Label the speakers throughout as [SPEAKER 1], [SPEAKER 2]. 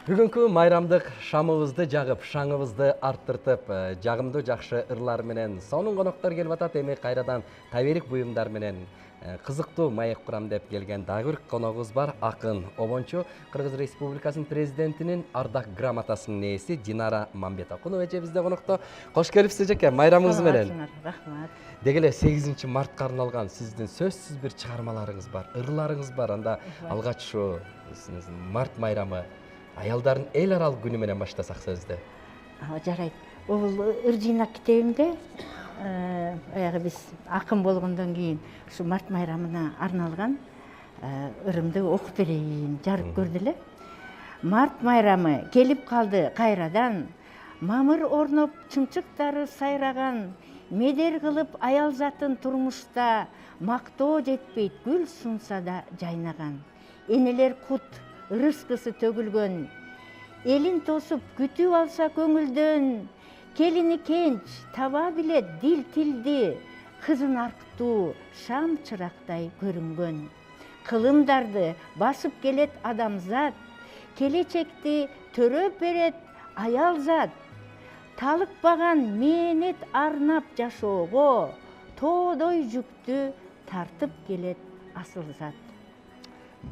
[SPEAKER 1] Бүгүнкү майрамдык шамыбызды жагып, шаңыбызды арттыртып, жагымдуу жакшы ырлар менен сонун коноктор келип атат. Эми кайрадан таберик буюмдар менен кызыктуу маек курам деп келген дагы бир коногубуз бар. Акын, обончу, Кыргыз Республикасынын президентинин ардак грамотасынын ээси Динара Мамбетакунова эже bizde конокто. Кош келипсиз эжеке, майрамыңыз менен.
[SPEAKER 2] Рахмат.
[SPEAKER 1] Деги эле 8 мартка арналган сиздин сөзсүз бир чыгармаларыңыз бар, ырларыңыз бар. Анда алгач ушу март майрамы аялдардын эл аралык күнү менен баштасак сөздү.
[SPEAKER 2] Жарайт. Бул ыр жыйнак китебимде аягы биз акын болгондон кийин ушу март майрамына арналган ырымды окуп берейин, жарык көрдү эле. Март майрамы келип калды кайрадан, мамыр орноп чымчыктары сайраган, медер кылып аял затын турмушта, мактоо жетпейт гүл сунса да жайнаган. Энелер кут рыскысы төгүлгөн, элин тосуп күтүп алса көңүлдөн, келини кенч таба билет дил тилди, кызын арктуу шам чырактай көрүнгөн. Кылымдарды басып келет адамзат, келечекти төрөп берет аял зат. Талыкпаган мээнет арнап жашоого, тоодой жүктү тартып келет асыл зат.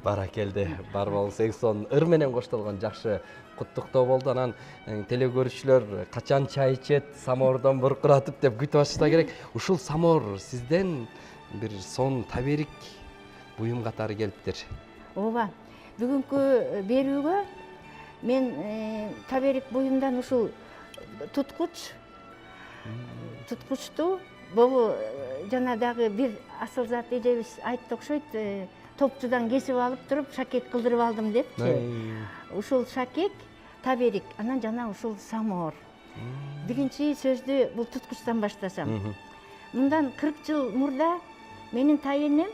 [SPEAKER 1] Баракелде, бар болсоң сонун ыр менен коштолгон жакшы куттуктоо болду. Анан телекөрүүчүлөр качан чай ичет, самоордон буркуратып деп күтүп атышса керек. Ушул самоор сизден бир сонун таберик буюм катары келиптир.
[SPEAKER 2] Ооба, бүгүнкү берүүгө мен таберик буюмдан ушул туткучту бобу жана дагы бир асыл зат эжебиз айтты окшойт, топчудан кесип алып туруп шакек кылдырып алдым депчи. Ушул шакек таберик, анан жана ушул самоор. Биринчи сөздү бул туткучтан баштасам. Мындан 40 жыл мурда менин тайенем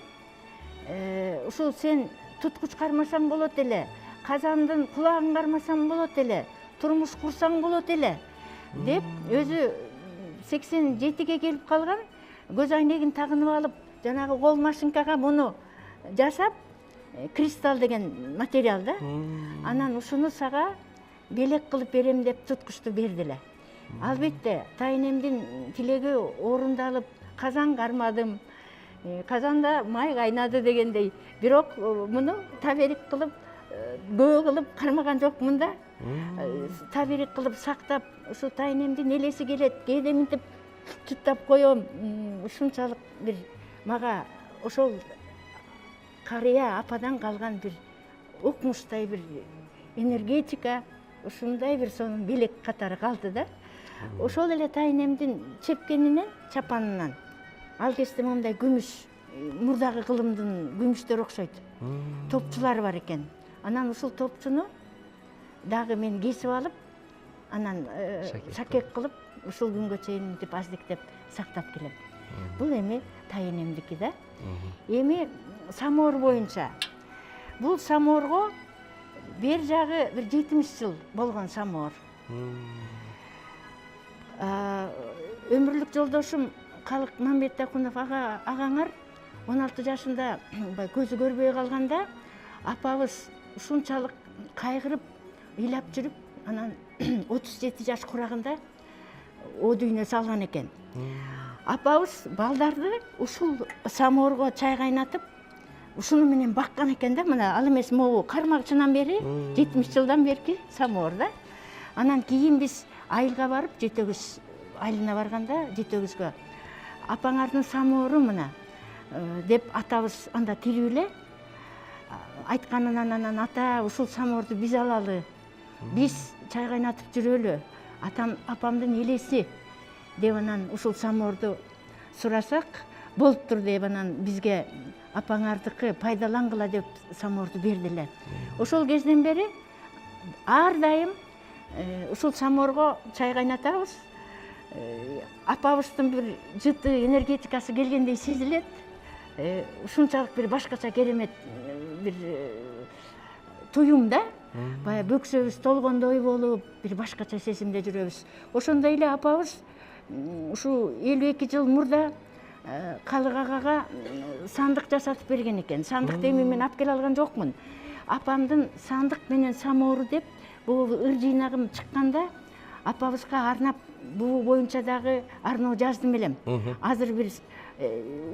[SPEAKER 2] ушул сен туткуч кармасаң болот эле, казандын кулагын кармасаң болот эле, турмуш курсаң болот эле деп өзү 87ге келип калган, көз айнегин тагынып алып, жанагы кол машинкага муну жасап, кристалл деген материал да. Анан ушуну сага белек кылып берем деп туткучту бердиле. Албетте, тайенемдин тилеги орундалып, казан кармадым. Казанда май кайнады дегендей. Бирок муну таберик кылып, көө кылып кармаган жокмун да. Таберик кылып сактап, ушу тайенемдин элеси келет. Кээде мынтип туттап коем. Ушунчалык бир мага ошол карыя ападан калган бир укмуштай бир энергетика, ушундай бир сонун белек катары калды да. Ошол эле тайенемдин чепкенинен, чапанынан ал кезде мындай күмүш, мурдагы кылымдын күмүштөр окшойт. Топчулар бар экен. Анан ушул топчуну дагы мен кесип алып, анан шакек кылып, ушул күнгө чейин мынтип аздиктеп сактап келем. Бул эми тайенемдики да. Эми самоор боюнча. Бул самоорго бер жагы бир 70 жыл болгон самоор. Өмүрлүк жолдошум Калык Мамбетакунов агаңар 16 жашында көзү көрбөй калганда, апабыз ушунчалык кайгырып, ыйлап жүрүп, анан 37 жаш курагында о дүйнө салган экен. Апабыз балдарды ушул самоорго чай кайнатып, ушуну менен баккан экен да. Мына ал эмес могу кармакчынан бери 70 жылдан берки самоор да. Анан кийин биз айылга барып, жетөгүз айылына барганда, жетөгүзгө апаңардын самоору мына деп атабыз анда тирүү эле айтканынан, анан ата ушул самоорду биз алалы, биз чай кайнатып жүрөлү, апамдын элеси деп анан ушул самоорду сурасак болуптур деп анан бизге апаңардыкы пайдалангыла деп самоорду бердиле. Ошол кезден бери ар дайым ушул самоорго чай кайнатабыз. Апабыздын бир жыты энергетикасы келгендей сезилет. Ушунчалык бир башкача керемет бир туюм да. Бая бөксөбүз толгондой болуп, бир башкача сезимде жүрөбүз. Ошондой эле апабыз ушу 52 жыл мурда Калык агага сандык жасатып берген экен. Сандыкты эми мен алып келе алган жокмун. апамдын сандык менен самоору деп бул ыр жыйнагым чыкканда апабызга арнап бул боюнча дагы арноо жаздым элем. Азыр бир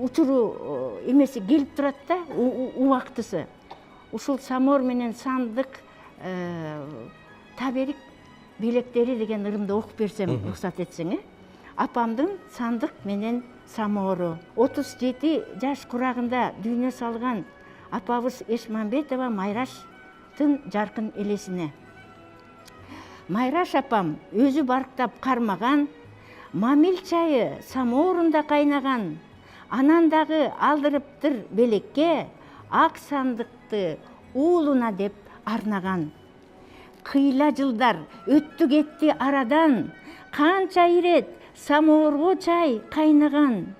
[SPEAKER 2] учуру эмеси келип турат да, убактысы. Ушул самоор менен сандык таберик белектери деген ырымды окуп берсем, уруксат этсең, апамдын сандык менен самоору. 37 жаш курагында дүйнө салган апабыз Эшмамбетова Майраштын жаркын элесине. Майраш апам өзү барктап кармаган, мамил чайы самоорунда кайнаган, анан дагы алдырыптыр белекке, ак сандыкты уулуна деп арнаган. Кыйла жылдар өттү кетти арадан, канча ирет самоорго чай кайнаган.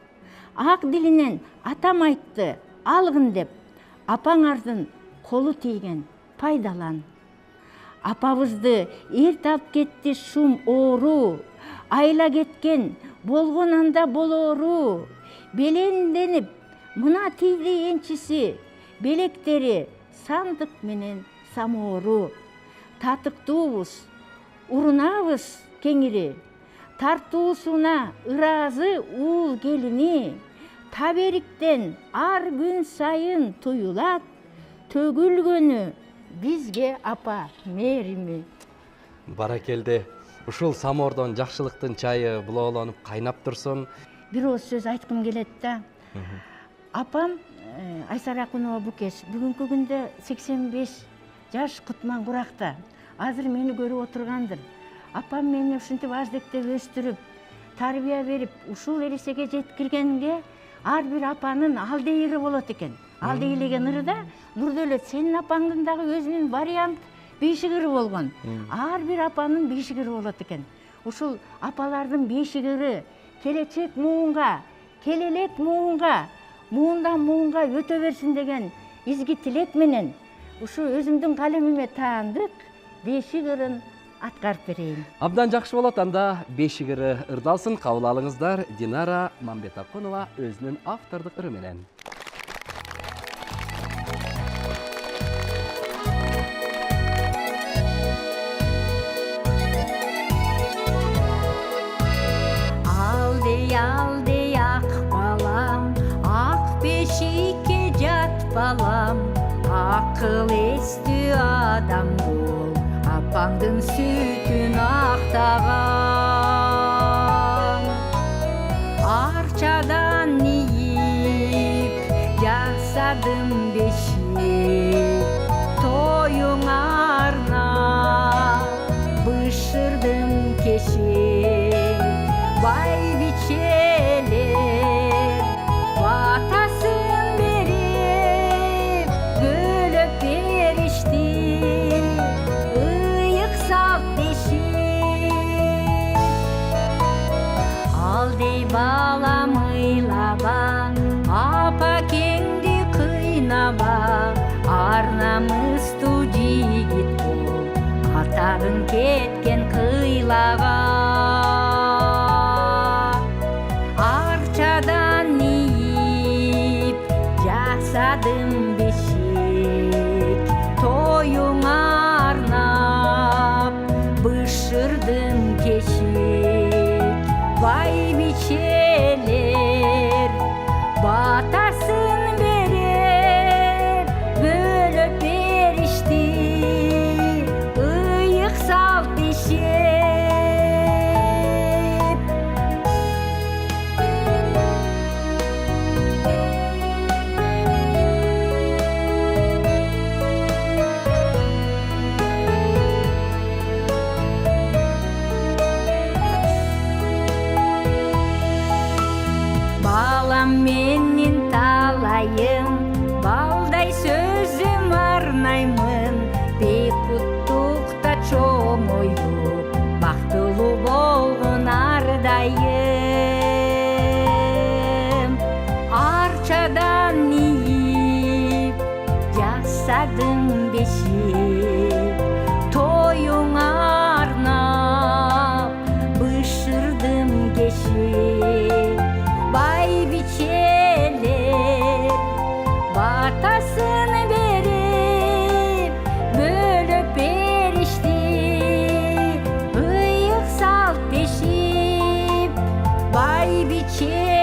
[SPEAKER 2] Ак дилинен атам айтты, алгын деп, апаңардын колу тийген пайдалан. Апабызды эрт алып кетти шум оору, айла кеткен болгон анда болоору. Беленденип мына тийди энчиси, белектери сандык менен самоору. Татыктуубуз, урунабыз кеңири, тартуусуна ыраазы уул келини. Табериктен ар күн сайын туюлат, төгүлгөнү бизге апа мээрими.
[SPEAKER 1] Баракелде. Ушул самоордон жакшылыктын чайы булоолонуп кайнап турсун.
[SPEAKER 2] Бир ооз сөз айткым келет да. Апам Айсара Акунова Букеш бүгүнкү күндө 85 жаш кутман куракта. Азыр мени көрүп отургандыр. Апам мени ушинтип аздектеп өстүрүп, тарбия берип, ушул эресеге жеткиргенге ар бир апанын алдейири болот экен. Алдейлеген ыры да Нурдөлөт сенин апаңдын дагы өзүнүн вариант бешик ыры болгон. Ар бир апанын бешик ыры болот экен. Ушул апалардын бешик ыры келечек муунга, келелек муунга, муундан муунга өтө берсин деген изги тилек менен ушу өзүмдүн калемиме таандык бешик ырын аткарып берейин.
[SPEAKER 1] Абдан жакшы болот, анда бешик ыры ырдалсын. Кабыл алыңыздар. Динара Мамбетакунова өзүнүн автордук ыры менен.
[SPEAKER 3] Алдей ак балам, ак бешикке жат балам, акыл эстүү адам бол, апаңдын сүтүн актаган. Арчадан ийип жасадым бешик, тоюңа арнап бышырдым кешек. Байбичелер батасын берип бөлөп беришти, ыйык салт бешик. Алдей балам ыйлаба, апа кеңди кыйнаба, ар намыстуу жигит бол, атагың кеткен кыйлага. Жасадым бешик, тоюңа арнап бышырдым кешик. Байбичелер батасын берип бөлөп беришти, ыйык салт бешик. biçer